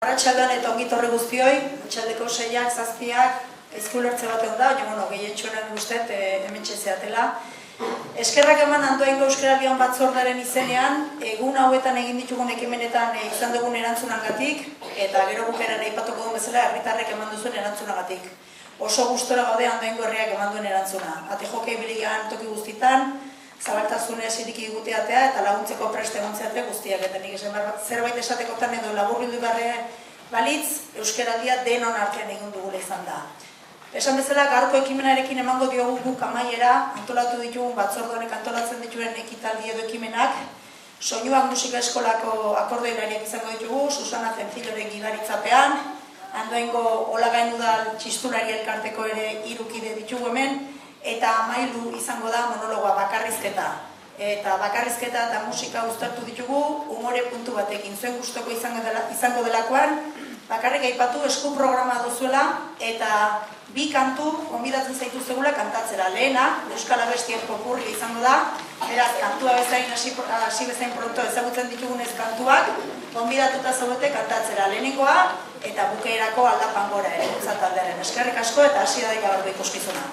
Arratsaldean eta ongi etorri guztioi, atxaldeko 6ak, 7ak, eskulertze bat egon da, baina gehietxoren guztet hementxe zeatela. Eskerrak eman Andoaingo Euskaraldion batzordaren izenean, egun hauetan egin ditugun ekimenetan izan dugun erantzunagatik, eta gero bukeran aipatuko duen bezala herritarrek eman duzuen erantzunagatik. Oso gustora gaude Andoaingo herriak eman duen erantzuna. Ate jokei biligan toki guztitan, zabaltasunez iriki guteatea eta laguntzeko preste egontzeate guztiak. Eta nik esan zerbait esatekotan edo laburbildu barre balitz, Euskaraldia denon artean egin dugula izan da. Esan bezala, gaurko ekimenarekin emango diogu guk amaiera, antolatu ditugun batzordonek antolatzen dituen ekitaldi edo ekimenak, Soinuak Musika Eskolako akordeilariak izango ditugu, Susana Zentziloren gidaritzapean, Andoaingo Olagain Udal Txistulari Elkarteko ere 3 kide ditugu hemen, eta 13 izango da monologoa bakarrizketa. Eta bakarrizketa eta musika uztartu ditugu, umore puntu batekin, zuen gustoko izango delakoan, bakarrik aipatu esku programa duzuela, eta 2 kantu gonbidatzen zaituztegula kantatzera. Lehena, Euskal Abestien popurria izango da, beraz, kantua bezain hasi bezain pronto ezagutzen ditugunez kantuak, gonbidatuta zaudete kantatzera. Lehenengoa, eta bukaerako aldapan gora ere, taldearen. Eskerrik asko eta hasi da gaurko ikuskizuna.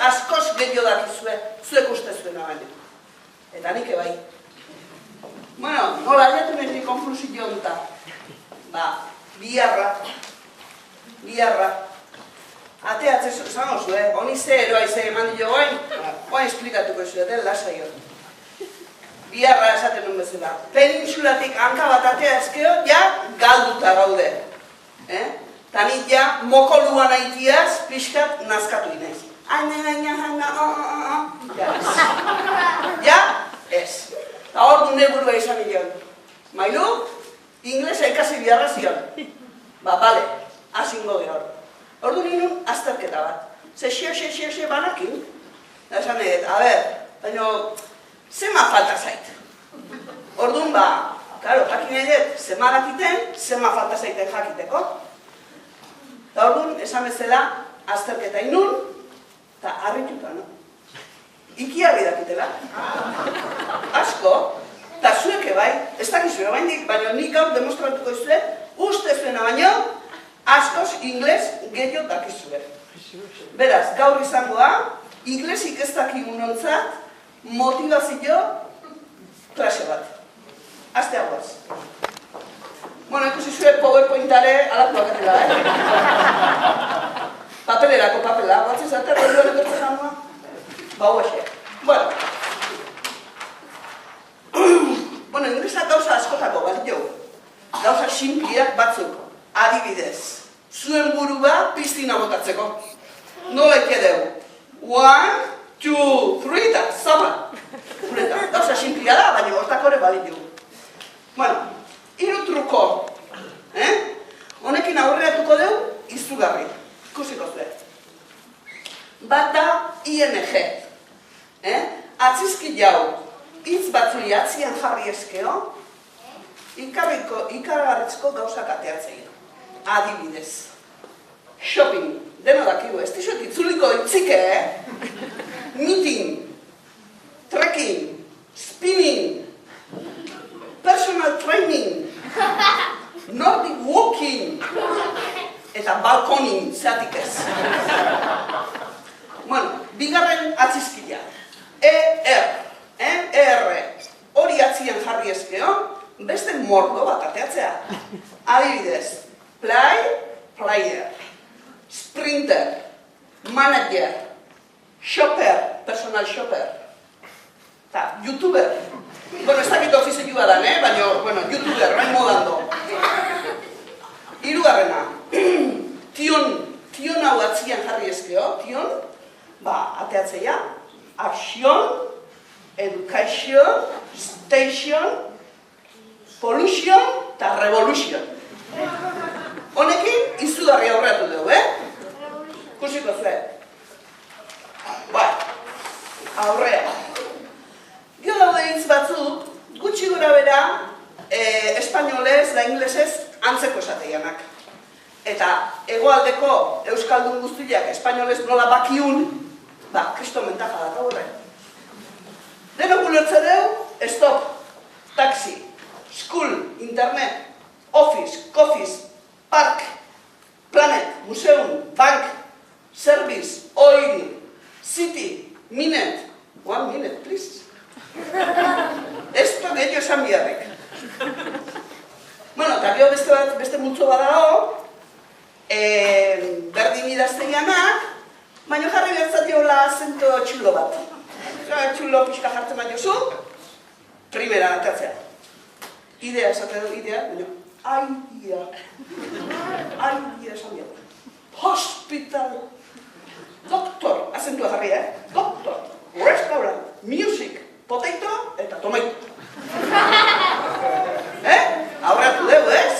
askoz gehiago dakizue, zuek uste zuena baino. Eta nik ebai. Bueno, nola jatu nire konflusio honta. Biarra. Ateatzen zango zu, honi ze eroa izan eman dio guain, guain esplikatuko zuetan, lasai hori. Biarra esaten nun bezala. Peninsulatik hanka bat atea ezkeo, ja galduta gaude. Ta nik ja mokoluan aitiaz pixkat nazkatu inez. Ja, ez. Ta hor du neburua izan nion. Mailu, inglesa ikasi biarra zion. Bale, asingo gehor. Hor du ninen azterketa bat. Xe banakin. Da esan edet, a ber, baina zema falta zait. Orduan claro, jakin edet, zema dakiten, zema falta zaiten jakiteko. Eta orduan, esan bezala, azterketa inun, eta harrituta, no? Ikiarri dakitela. Asko, eta zueke bai, ez dakizue baindik, baina nik gaur demostratuko izue, uste zuena baino, askoz ingles gehiago dakizue. Beraz, gaur izango da, inglesik ez dakigun nontzat, motivazio klase bat. Azte aguaz. Bueno, ikusi zuen PowerPointare alakoak atela, Papelerako papela, batzez aterra duen etortzen hanua? Huexe. Bueno, inglesak gauza askotako bat jo. Gauza simpliak batzuk. Adibidez, zuen burua piztina botatzeko. Nola ikedeu? 1, 2, 3, eta zama. Gauza simplia da, baina hortakore balitu. Bueno, hiru truko. Honekin aurreatuko deu, izugarri. Ikusiko zuet. Bat da ING. Atzizki jau, hitz batzui atzian jarri eskeo, ikaragarritzko gauzak ateatzei. Adibidez. Shopping. Deno dakigu, ez dixot itzuliko itzike, Meeting. Trekking. Spinning. Personal training. Nordic walking. Eta balkoning, zeatik ez. Bueno, bigarren atzizkila. ER. Hori atzian jarri eskeo, beste mordo bat ateatzea. Adibidez, player, sprinter, manager, shopper, personal shopper, eta youtuber. Bueno, ez dakit ofizioa dan, baina, youtuber, nahi modando. Hirugarrena, tion hau atzian jarri eskeo, ateatzea, action, education, station, pollution eta revolution. Honekin, izugarri aurreatu dugu, Kusiko zuen. Aurrea. Gio daude hitz batzuk, gutxi gora bera, espainolez da inglesez antzeko esateianak. Eta hegoaldeko euskaldun guztiak espainolez nola bakiun, kristo mentaja da horre. Denok ulertze deu, stop, taxi, school, internet, office, coffees, park, planet, museum, bank, service, oil, city, minute. 1 minute, please. Esto gehiago esan biharrik. Bueno, eta gero beste multzo badago, berdin idazteianak, baina jarri bertzatiola zento txulo bat. Txulo pixka jartzen bat jozu, primera atatzea. Idea esate du, idea, baina, idea esan biharrik. Hospital, doctor, azentua jarri, doctor, restaurant, music, potato eta tomato. Aurratu dugu, ez?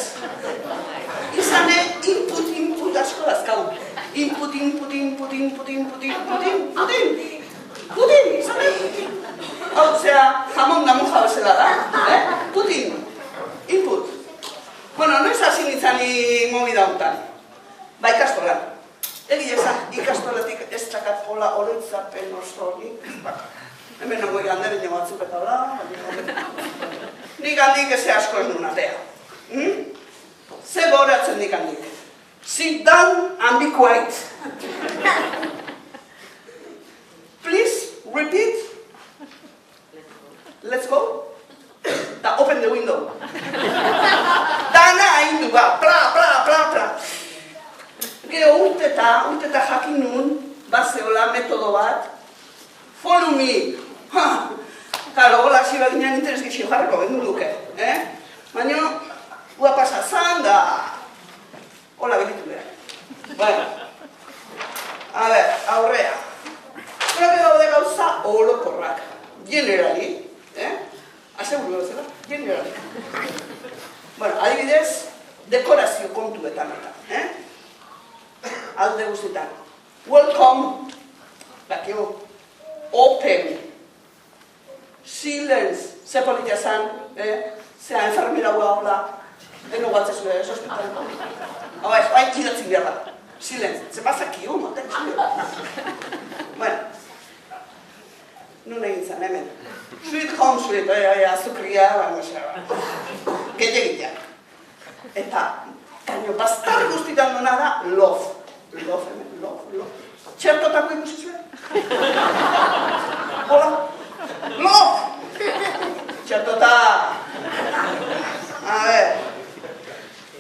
Izane, input asko dazkau. Input, izane? Hau, zera, jamon da muja bezala da, Putin, input. Bueno, noiz hasi nintzani movida hontan. Ikastolan. Egi ezak, ikastolatik ez txakat hola oroitzapen osorik. Hemen nogoi ganderen jo batzuk eta hola. Nik handik eze asko ez duen atea. Ze goratzen nik handik. Sit down and be quiet. repeat, let's go, eta open the window. Dana hain du, ba, pra. Gero urteta jakin nun, bazeola metodo bat, follow me. Karo, hola, hasi baginean interes gexio jarriko, bendu duke. Baina, ua pasa zan, da... Hola, gelitu behar. Bueno. A ver, aurrea. Creo que daude gauza orokorrak. Generali, aseguru bezala, generali. Bueno, adibidez, dekorazio kontuetan eta, alde guztietan. Welcome, bakio, open, silence, ze politia zan, zea enfermera hua hola, deno guatzezu ez, hospital. Hau ez, hain idatzin behar da. Silence, ze bazakio, moten, Bueno, nun egin zan, hemen. Sweet home, sweet, azukria, gehiagitea. Eta, kaino, bastar guztitan duna da, love. Love, hemen, love. Txertotako ikusi zuen? Hola? Love! Txertota! A ver.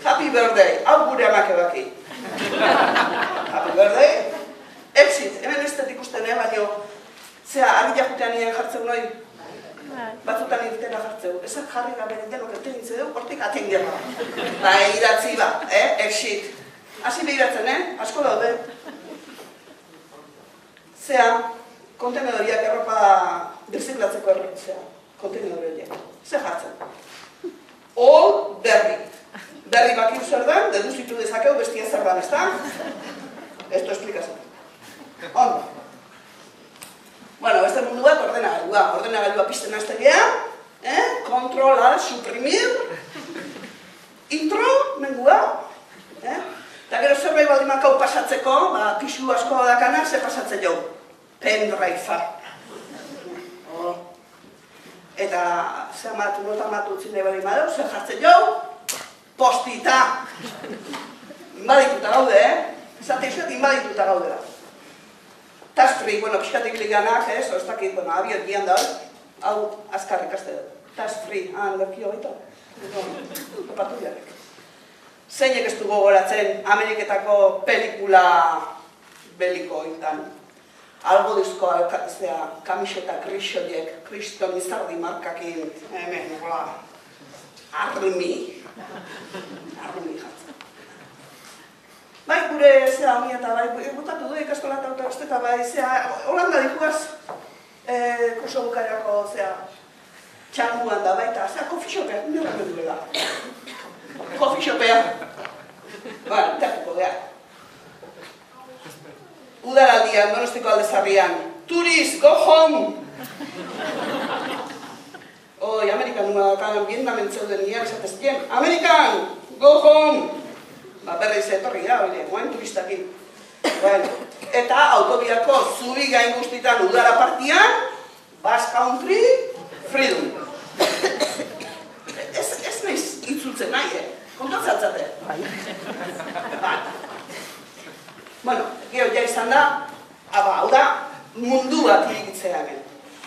Happy birthday, hau gure amake baki. Happy birthday. Exit, hemen ez dut ikusten, baino, zera, argi jakutean nien jartzeu noi, batzutan irtena jartzeu. Ezak jarri gabe denok eten nintzen dugu, hortik aten gerra. Ba, idatzi ba, exit. Hasi behiratzen, asko daude. Zera, kontenedoriak erropa birziklatzeko erretzea, kontenedoriak. Zer jartzen. All berri. Berri bakiru zer den, deduzitu dezakeu bestia zer den, ez da? Ez du esplikazen. Ondo. Bueno, beste mundu bat ordenagailua pizten aztegea, Control, Alt, suprimir, intro, mengua, eta gero zerbait baldin makau pasatzeko, pisu asko dakana, ze pasatzen jo? Pendrive-a. Eta, ze amatu, nota amatu utzin nahi baldin badeu, ze jartzen jo? Postita. Inbadituta gaude, Zate izuet inbadituta gaudela. Task-free, bueno, pixkatik liganak, ez dakit, bueno, abiot gian da, hau azkar ikaste dut. Task-free, anderkio baita. Topatu diarek. Zeinek ez du gogoratzen Ameriketako pelikula beliko intan. Algo dizko kamiseta krisodiek, kriston izardi markakin, hemen, hola, armi jatzen. Bai, gure zera honi eta bai, botatu du ikastola eta autobeste eta bai, zera, Holanda dikuaz, kurso bukariako zera, txanguan da baita, zera, coffee shopea, nire du duela. Coffee shopea. Ba, intertuko geha. Udaraldian, Donostiko Aldezarrian, tourist, go home! Oi, Amerikan numa dakalan Vietnamen zeuden nian esateztien, Amerikan, go home! Ba, berriz etorri da, oile, moen turistakin. Bueno, eta autobiako zubi gain guztitan udara partian, Basque Country, freedom. Ez nahiz itzultzen nahi, kontatzatzate. Bai. Bueno, gero ja izan da, hau da, mundu bat irikitzea hemen.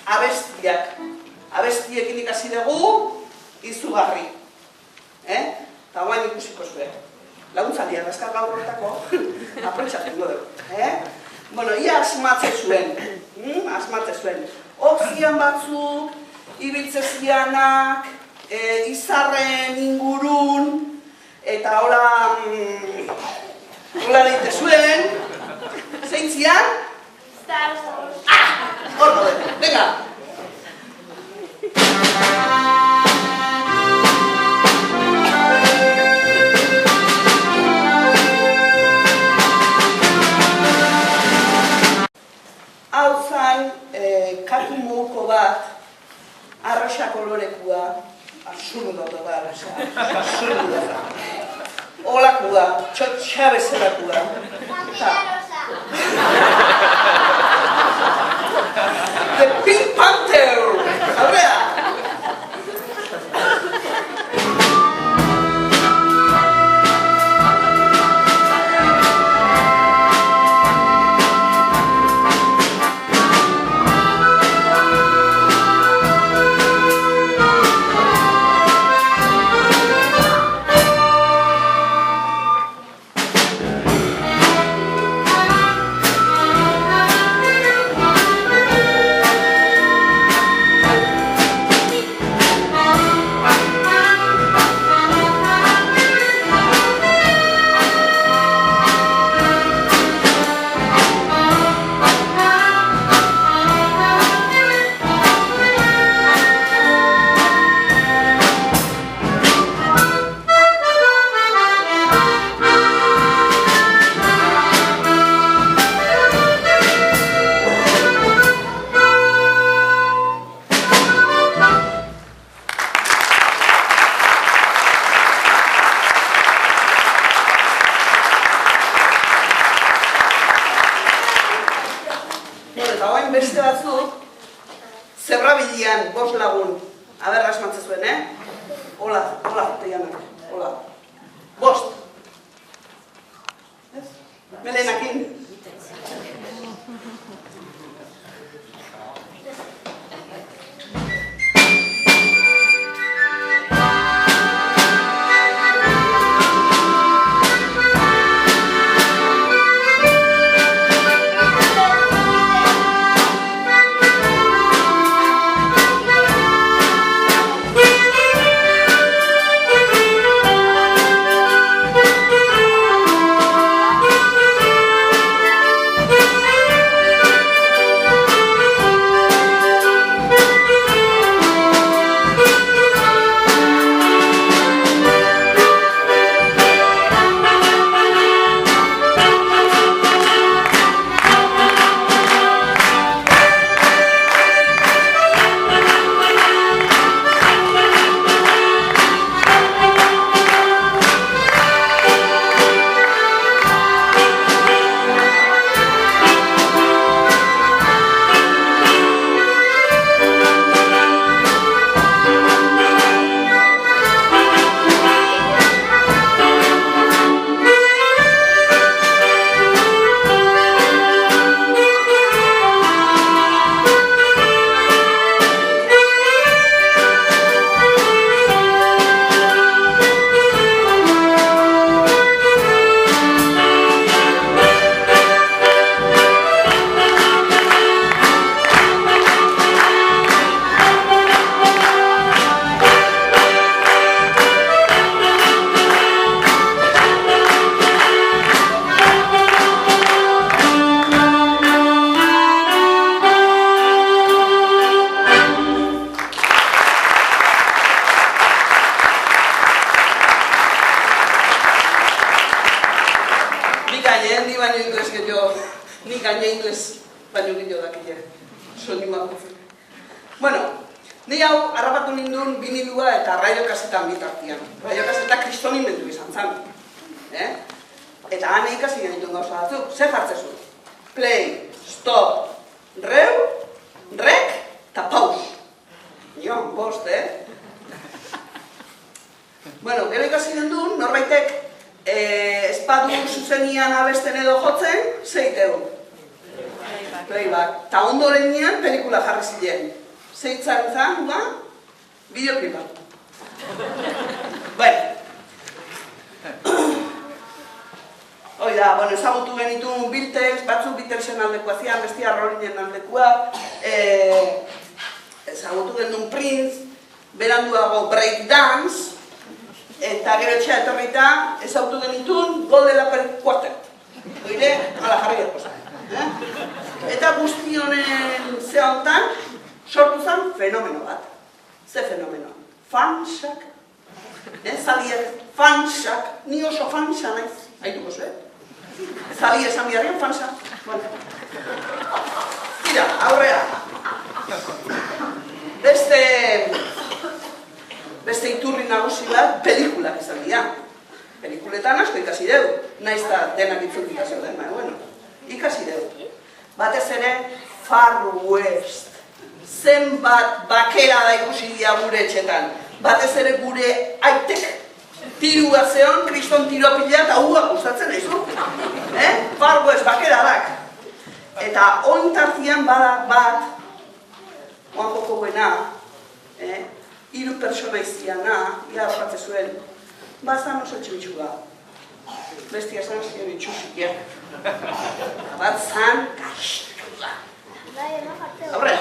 Abestiak. Abestiekin ikasi dugu, izugarri. Eta guain ikusiko zuen. Laguntzalia, dazkar gaur horretako, aprotxatzen dugu. Bueno, ia asmatze zuen. Asmatze zuen. Oxian batzuk, ibiltzezianak, izarren ingurun, eta hola deite zuen. Zeintzian? Star Wars. Hor dut, venga! Hau zan, katu mouko bat, arroxa kolorekua, absurdo da arroxa, absurdo da. Olakua, txotxabezelakua. Familia Rosa. The Pink Panther! Aurrea! errabilian, 5 lagun. Aber, asmatze zuen, Hola, teianak, hola. 5. Melenakin. Ni gaina inglés baino gehiago dakile. Soinu makutzen. Bueno, ni hau harrapatu nindun binilua eta radio kasetan bitartian. Radio kaseta kristonimendu izan zan. Eta han ikasi genituen gauza batzuk. Zer jartzezu? Play, stop, reu, rek eta paus. Nion, 5, Bueno, gero ikasi nindun, norbaitek espadu zuzenian abesten edo jotzen, zeiteu. Playback. Ta ondoren nian pelikula jarri ziren. Zeitzaren zan, bideoklipa. Bueno. Hoi da, ezagutu genitu Beatles, batzuk Beatlesen aldekoa zian, bestia Rollinen aldekoa. Ezagutu genuen Prince, beranduago Breakdance, eta gero etxea etorrita, ezagutu genitun Golden Apple Quartet. Oire, ala jarri gertu zen. Eta guzti honen zea hontan, sortu zen fenomeno bat. Ze fenomeno? Fansak. Zaliek fansak. Ni oso fansa naiz. Haituko zuen. Zali esan biharrian fansak. Tira, aurrea. Beste iturri nagusi bat, pelikulak izan dira. Pelikuletan asko ikasi deu. Naiz eta denak itzulti ikasi den, bueno. Ikasi deu. Batez ere, Far West. Zenbat bakera da ikusi dira gure etxetan. Batez ere gure aitek. Tiru bat zeon, kriston tiropila eta huak gustatzen aizu. Far West, bakera dak. Eta ointartian badak bat, oan joko buena, 3 pertsona iziana, ia batze zuen, bazan oso txibitxuga. Bestia zan ziren itxusikia. Bat zan, kaxtuga. Aurre!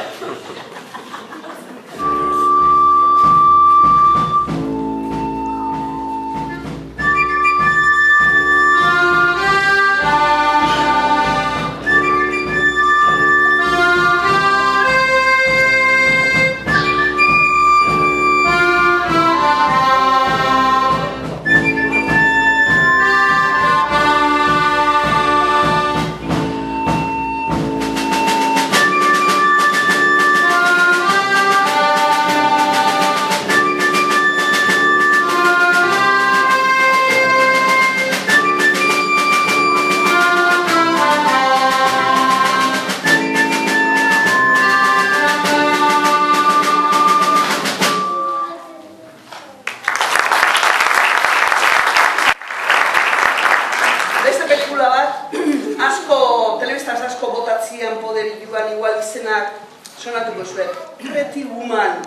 bazian poderituan igual izenak sonatuko zuen. Pretty Woman.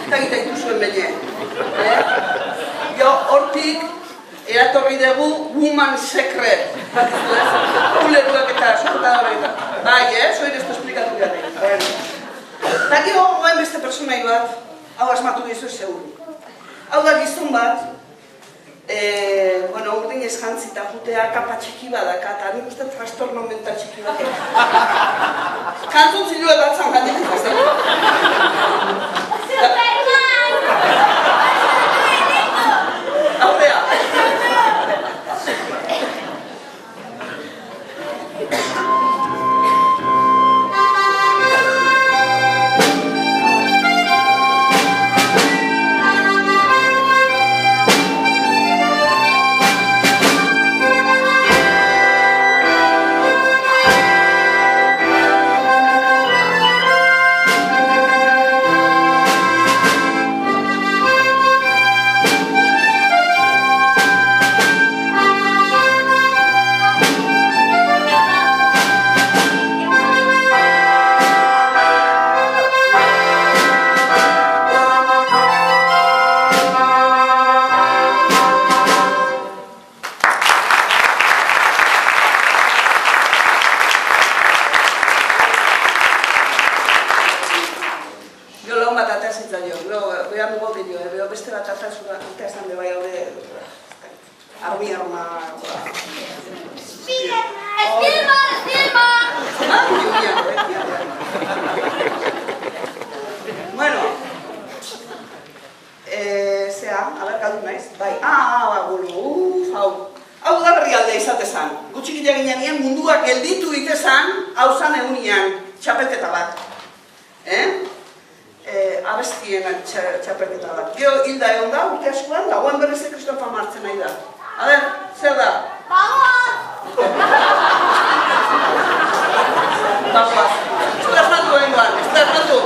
Eta gita ituzuen bine. Jo, hortik, eratorri dugu Woman Secret. Uleruak eta sortadora eta. Bai, zoin ez esplikatu gara. Eta gero goen beste personai bat, hau asmatu dizu seguru. Hau da gizon bat, urdin eskantzita jutea kapa txiki badaka, eta nik uste trastorno mental txiki bat. Kantzun zilue bat zangatik ikazten. Superman! Aurrea. Munduak gelditu ditezan, hau zan egunian, txapelketa bat. Abestien txapelketa bat. Gero hilda egon da, urte askoan, da guan berriz Kristofa martzen nahi da. A ber, zer da? Bagoaz! Bagoaz. Ez da esnatu egoan, ez da esnatu.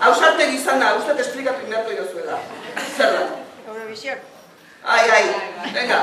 Hausarte gizan da, uste esplikatu inbertu idozuela. Zer da? Eurovisión. Ai, venga.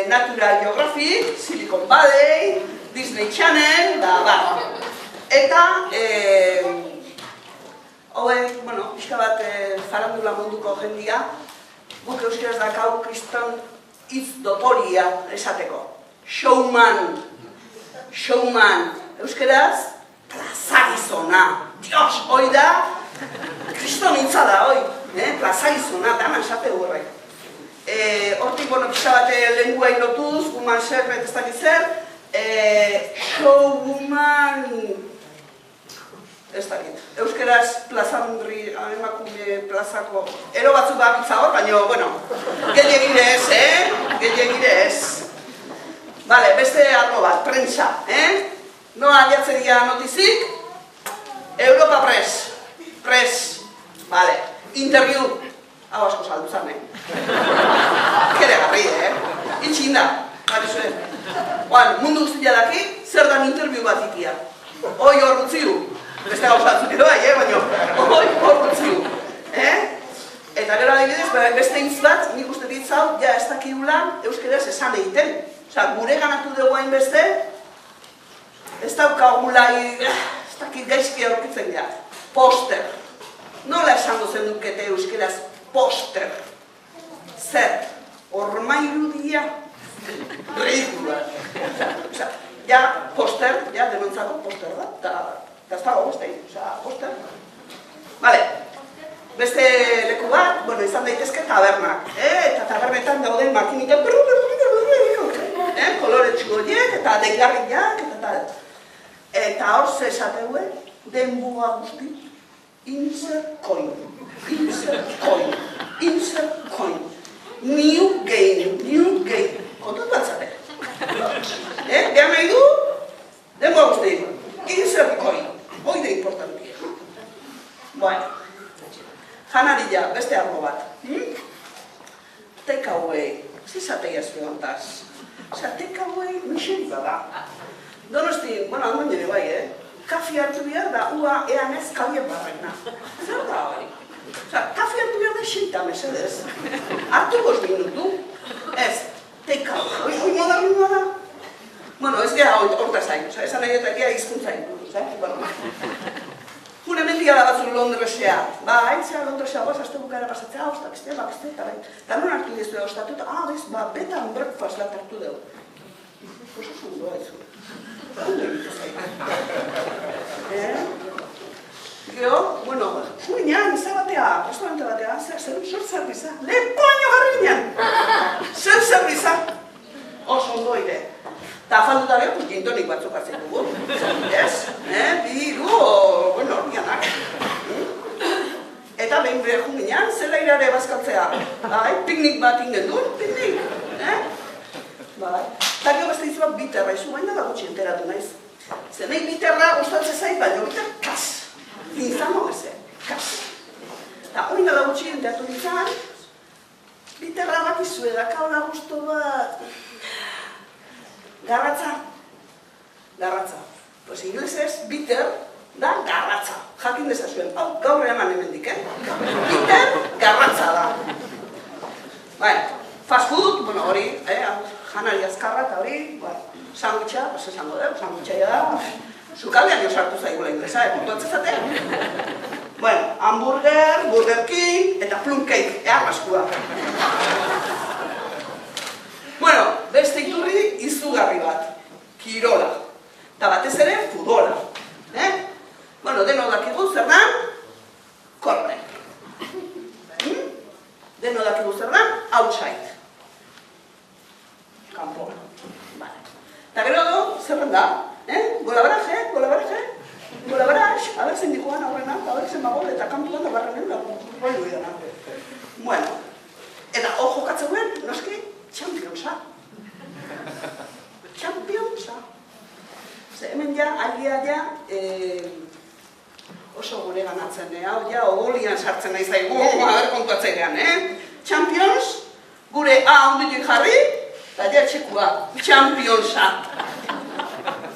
Natural Geographic, Silicon Valley, Disney Channel, da bat. Eta, pixka bat farandula munduko jendia, guk euskaraz dakau kriston hitz dotoria esateko. Showman. Euskaraz, plazagizona. Dios, hoi da, kriston hitza da, hoi. Plazagizona, dana esate horrek. Hortik, pixka bat lengua inotuz, woman secret ez dakit zer, showwoman, ez dakit. Euskeraz plazandri, emakume plazako, ero batzuk bakitza hor, baina, gehiagirez, gehiagirez. Bale, beste arlo bat, prentsa, Noa aliatzen dira notizik, Europa Press, bale, interview, hau asko saldu zane. Kere garri, Itxin da, gari zuen. Mundu guztia daki, zer dan interview bat ikia. Hoi hor gutziu. Beste gauzatzuk edo bai, baina hoi hor gutziu. Eta gero adibidez, beste hitz bat, nik uste ditzau, ja ez dakigula euskeraz esan egiten. Osa, gure ganatu dugu hain beste, ez daukagulai, ez dakit gaizki aurkitzen ja. Poster. Nola esango zen dukete euskeraz poster? zer, ormairudia, ridikulua. Osea, ja, poster, ja, denontzako poster da, eta ez dago beste, poster. Vale, beste leku bat, bueno, izan daitezke tabernak, eta tabernetan dauden makinika, koloretsu horiek, eta deigarriak, eta hor ze esateue, denboa guzti, insert coin, new game, kontut batzate. Behan nahi du, denboa guzti, insert coin, hoi da importantia. Bueno, janarilla, beste argo bat. Take away, zizatei ez behontaz. Osea, take away mixeri bada. Donosti, bueno, handuen jene bai, kafi hartu behar da, ua ean ez kalien barrena. Zer da hori? Osea, kafi hartu behar da xeita mesedez. Hartu 5 minutu. Ez, take away. Hoi modernoa da? Bueno, ez gara horta zain. Osea, esan nahi eta gara izkuntza ikut. Jure mendia da batzuk Londresea. Bai, zera Londresea goaz, azte bukara pasatzea, hausta, beste, eta bai. Eta non hartu diztu edo estatuta, bez, bed and breakfast bat hartu dugu. Oso zundoa ez. Ondo egitu zaitu. Gero, bueno, juinan, izabatea, restaurante batea, zer zerbiza. Lepoño garri ginen! Zer zerbiza! Oso ondo ere. Eta afalduta behar, gintonik batzuk hartzen dugu. Ez? Biru, bueno, horrianak. Eta behin behar junginan, zela irare bazkaltzea. Bai, piknik bat ingen duen, piknik. Bai. Eta gero beste izu bat biterra, izu baina da gutxi enteratu naiz. Zenei biterra gustatzen zait, baina biter kas. Nintzamo eze, kas. Eta hori da gutxi enteratu nintzan, biterra bat izue da kaula gusto bat. Garratza. Pues inglesez, bitter da garratza. Jakin dezazuen, hau gaur eman hemendik, Bitter, garratza da. Bai, fast food, bueno, hori, janari azkarra eta hori, sandwicha, pues esango dut, sandwicha da, sukaldean jo sartu zaigula inglesa, puntuatzen zate. Bueno, hamburger, Burger King, eta plum cake, maskua. Bueno, beste iturri izugarri bat, kirola, eta batez ere futbola. Bueno, deno dakigu zer dan, corner. Deno dakigu zer dan, outside. Kampo. Eta gero do, zer da, golabaraje, a ver zen dikoan aurrena, a ver zen bagol, eta kampuan da barrenen da, rollo idana. Bueno, eta hor jokatzen duen, noski, Championsa. Ze hemen ja, agia ja, oso gure ganatzen, hau ja, ogolian sartzen nahi zaigu, kontuatzen gehan, Champions, gure A onditik jarri, eta ja txekua, Championsa.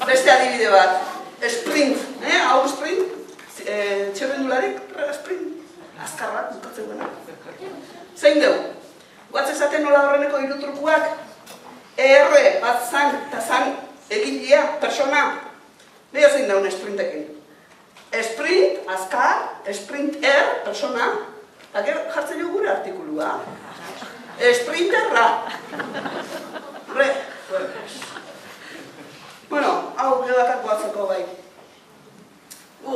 Beste adibide bat, sprint, hau sprint, txerrendularik, sprint, azkarrak, bukatzen duena. Zein dugu? Guatz ezaten nola horreneko irutrukuak, bat zan eta zan egilea, persona, beho zein daun sprintekin. Sprint, azkar, sprint persona, eta gero jartzen jo gure artikulua. Sprinterra. Bueno, hau gero dakar guatzeko bai.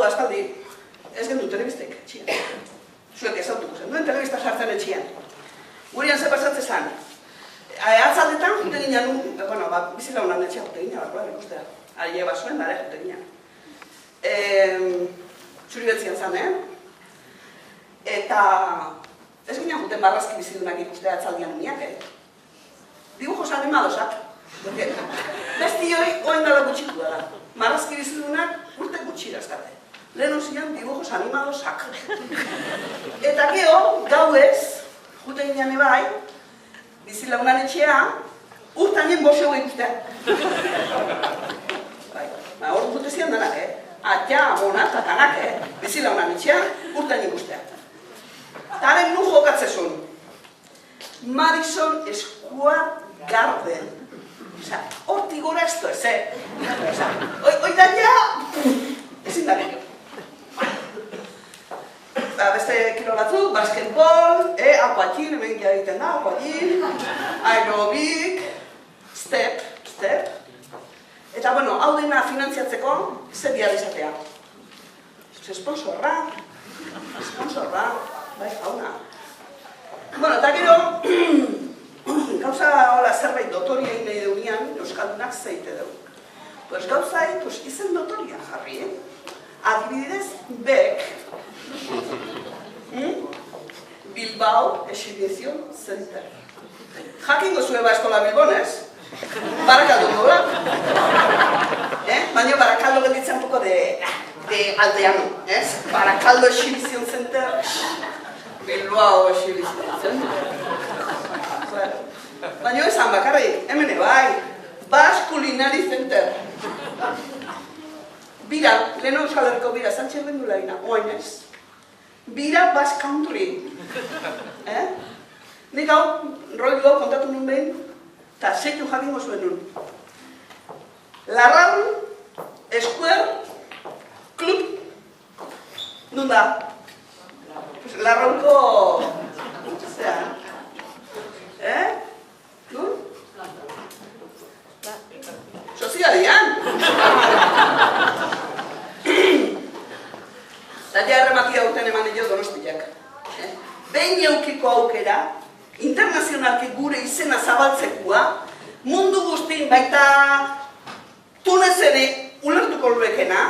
Aspaldi, ez gendu telebistek, etxian. Zuek ez autuko zen, duen telebista sartzen etxian. Gurean ze pasatze zan. Atzaldetan jute ginen, bueno, bizilaunan etxea jute ginen, barkoa ikustea. Aile basuen, dara jute ginen. Txuri betzian zan, Eta ez ginen juten barrazki bizidunak ikustea atzaldian uniak, Dibujos animadosak. Besti hoi gala gutxitu da. Marrazki bizidunak urte gutxi dazkate. Lehen zian dibujos animadosak. Eta gero, gauez, jute ginen ebai, bizilaunan etxea, urtainen boseo ikustea. Hor jute zian danak, Atia, Mona, eta danak, bizilaunan etxea, urtainen ikustea. Eta haren nun jokatzezun. Madison Square Garden. Hortik gora ez du ez, Oita ja, ezin da gero. Beste kilo batzuk, basketbol, aquagym, hemen egiten da, aquagym, aerobik, step. Eta, bueno, hau dena finantziatzeko, zer behar izatea. Sponsorra, bai, jauna. Bueno, eta gero, gauza hola zerbait dotoria nahi deunean, euskaldunak zeite dugu. Pues gauzai, izen dotoria jarri, Adibidez, Beck, Bilbao Exhibition Center. Jakingo zueba eskola Bilbonez, Barakaldo gola. Baina Barakaldo gelditzen poco de aldeano, Barakaldo Exhibition Center, Bilbao Exhibition Center. Baina esan bakarrik, hemen bai, Basque Culinary Center. Bira, leheno Euskal Herriko bira, Sánchez Bendulaina, oainez. Bira Basque Country. Nik hau, rollo kontatu nun behin, eta zeitu jakingo zuen nun. Larraun Square Club. Nun da? Larraunko... Zea. Nun? Sozialian. Eta ja errematia urten eman dio Donostiak. Behin eukiko aukera, internazionalki gure izena zabaltzekoa, mundu guztin baita Tunezene ulertuko luekena,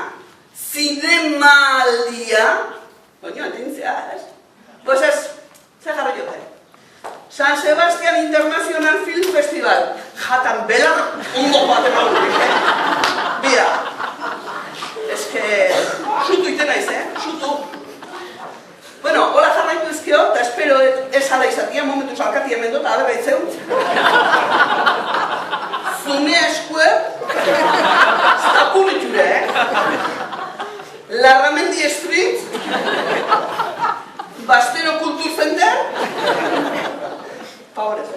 zinemaldia, baina entintzea, Pues ez, ze jarra jote. San Sebastian International Film Festival. Jatan belar, ondo joaten hau Bira. Ez que, sutu iten naiz, Sutu. Bueno, hola jarraitu ezkio, eta espero ez ala izatia, momentu salkatia mendota, aberra itzeu. Zunea Square, Zapuliture, Larramendi Street, Bastero Kultur Center, Favorez,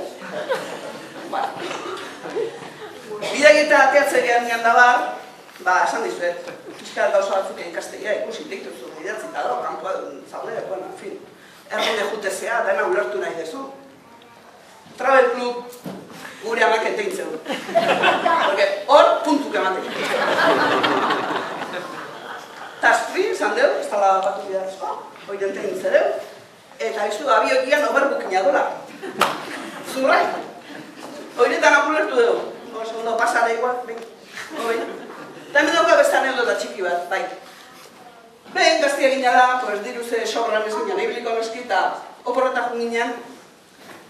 Bidaieta ateatzerean nian dabar, esan dizuet, Euskal gauza batzuk ikastegia ikusi dituzu idatzita dago, kanpoa zaude, bueno, en fin, errode jutezea, dena ulertu nahi dezu. Travel Club gure amak enteintzeu. Porque hor puntuk ematen. Taspri, esan deu, ez tala batu bidazko, hori enteintze deu, eta izu abiokian oberbukina dola. Zurrai. Hoiretan apulertu deu. Ondo pasara igual, ben. Eta hemen dauka beste anekdota txiki bat, bai. Ben, gaztia gina da, pues diruze sobran ez ginen, ibiliko noski, eta oporretak ginen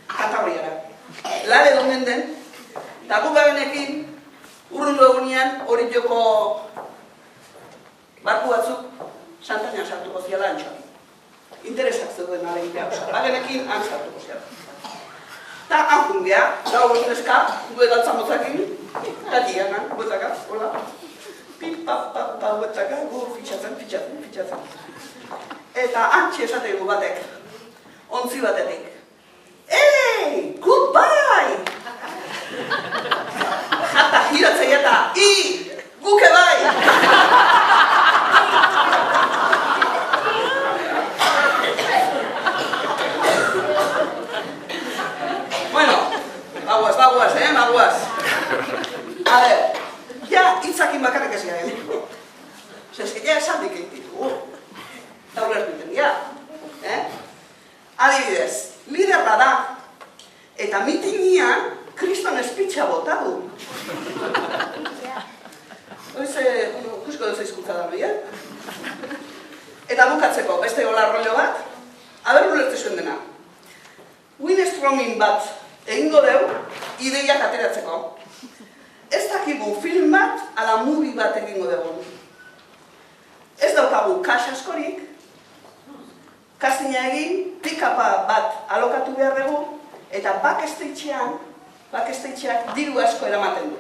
Kantabriara. Lare donen den, eta gu gabenekin, urrundu egunean, hori joko barku batzuk Santanean sartuko ziala antxoan. Interesak zeuden alegitea, bagenekin han sartuko ziala. Eta han jungea, gau neska, gu egaltza motzakin, eta dianan, guetaka, hola. Pipa, guetaka, gu fitxatzen. Eta antxe esategu batek, ontzi batetik. Hey, goodbye! Jata giratzei eta, guke bai! Bueno, baguaz. A ver, ja hitzakin bakarrik ez garen. Eske ja esandik egititu. Eta ulertu iten dira. Adibidez, liderra da. Eta mitinean, kriston espitxa bota du. Hoize, kusko duzu izkuntza da bia. Eta bukatzeko, beste gola rollo bat, aber ulertu zuen dena. Winstroming bat egingo deu, ideiak ateratzeko. Ez dakigu film bat, ala movie bat egingo dugu. Ez daukagu kas askorik, kastina egin, pick-upa bat alokatu behar dugu, eta backstageak diru asko eramaten du.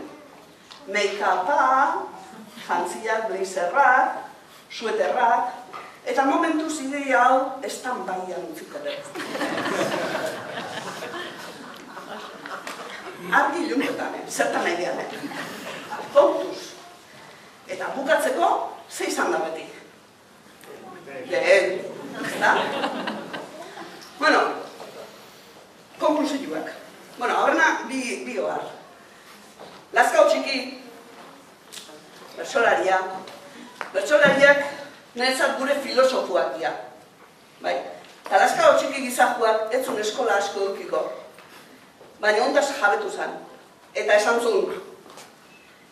Make-upa, jantziak, blazerrak, sueterrak, eta momentuz ideia hau stand-byan utziko dugu. Argi ilunkotan, zertan nahi dian. Kontuz. Eta bukatzeko, ze izan da beti. Lehen. Bueno, Bertsolariak niretzat gure filosofoak dira. Bai, Talaskao txiki gizajuak ez zuen eskola asko edukiko. Baina ondaz jabetu zen. Eta esan zuen,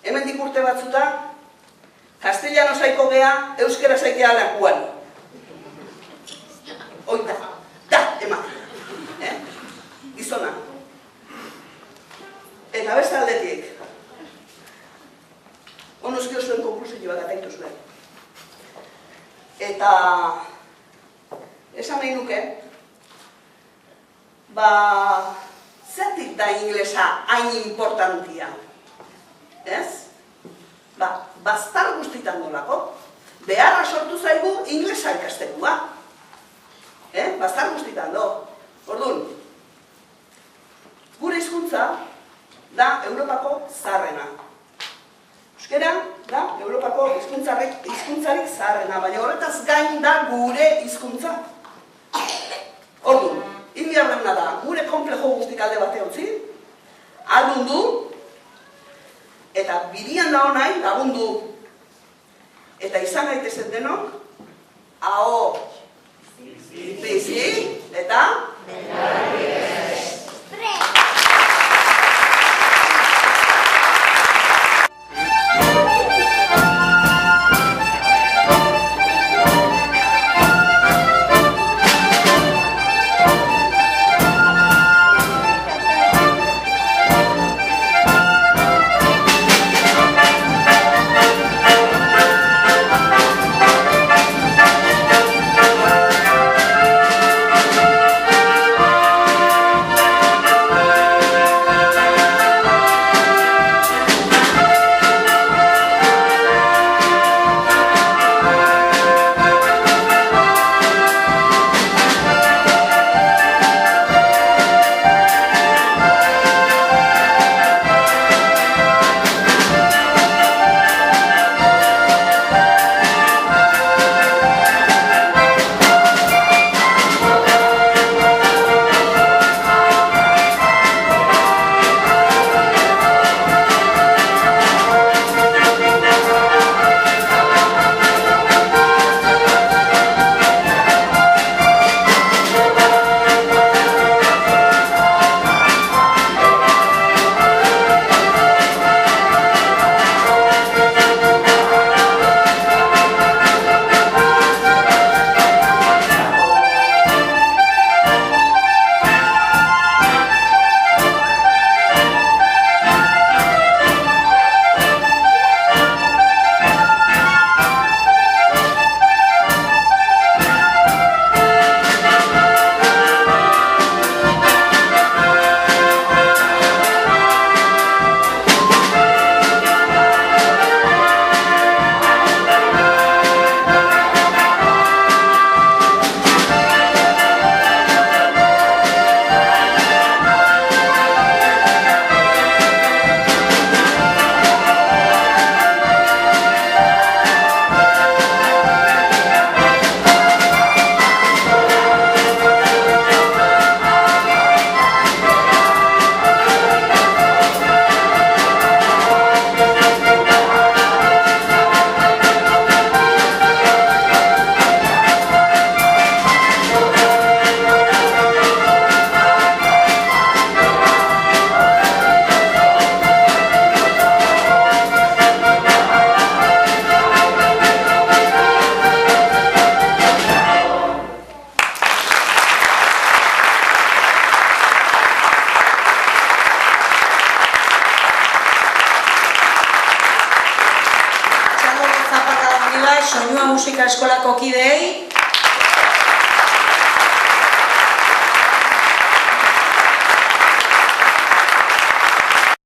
hemendik urte batzuta, Castellano zaiko gea, euskera zaitea lakuan. Oita, da, ema. Gizona. Eta beste aldetik. Onuzkio zuen konklusioak ataitu zuen. Eta esan nahi nuke, zertik da inglesa hain importantia? Ez? Bastar guztitan dolako. Beharra sortu zaigu inglesa ikastekua. Bastar guztitan do. Orduan, gure hizkuntza da Europako zaharrena. Euskera da Europako hizkuntzarik zaharrena, baina horretaz gain da gure hizkuntza. Orduan, inbiarrena da gure konplejo guztik alde bate utzi, aldundu, eta birian da honai lagundu. Eta izan gaitezen denok, aho, bizi, eta Soinua Musika Eskolako kideei